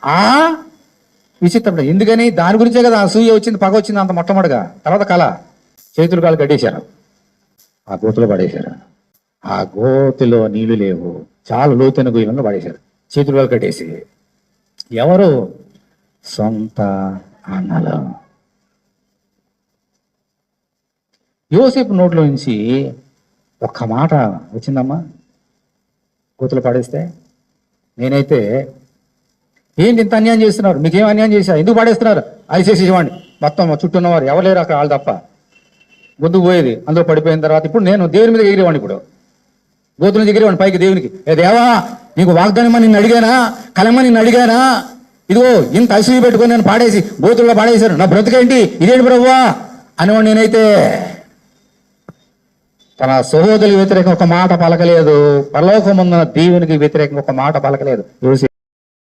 ఆ విచిత్రం. ఎందుకని? దాని గురించే కదా అసూయ వచ్చింది, పగ వచ్చింది అంత మొట్టమొదటిగా. తర్వాత కళ, చేతులు కాలు కట్టేశారు, ఆ గోతులో పడేశారు. ఆ గోతులో నీళ్లు లేవు, చాలా లోతైన గొయ్యలంగా పడేశారు, చేతులు కాలు కట్టేసి. ఎవరు? సొంత అన్నలు. యోసేపు నోట్లో నుంచి ఒక్క మాట వచ్చిందమ్మా, గోతులు పడేస్తే. నేనైతే ఏంటి ఇంత అన్యాయం చేస్తున్నారు, మీకేం అన్యాయం చేశారు, ఎందుకు పడేస్తున్నారు, అది చేసేవాడిని. మొత్తం చుట్టూ ఉన్నవారు ఎవరు లేరు అక్కడ, వాళ్ళు తప్ప. గొంతుకు పోయేది, అందులో పడిపోయిన తర్వాత ఇప్పుడు నేను దేవుని మీద ఎగిరేవాడిని. ఇప్పుడు గోతుల నుంచి ఎగిరేవాడిని పైకి దేవునికి. ఏ దేవా, నీకు వాగ్దానమా నిన్ను అడిగానా, కలమా నిన్ను అడిగానా, ఇదిగో ఇంత అసూయ పెట్టుకొని నేను పాడేసి గోతుల్లో పాడేశారు, నా బ్రతుకేంటి, ఇదేంటి ప్రభువా అనేవాడు. నేనైతే తన సహోదరులకు వ్యతిరేకంగా ఒక మాట పలకలేదు, పరలోకమున్న దేవునికి వ్యతిరేకంగా ఒక మాట పలకలేదు.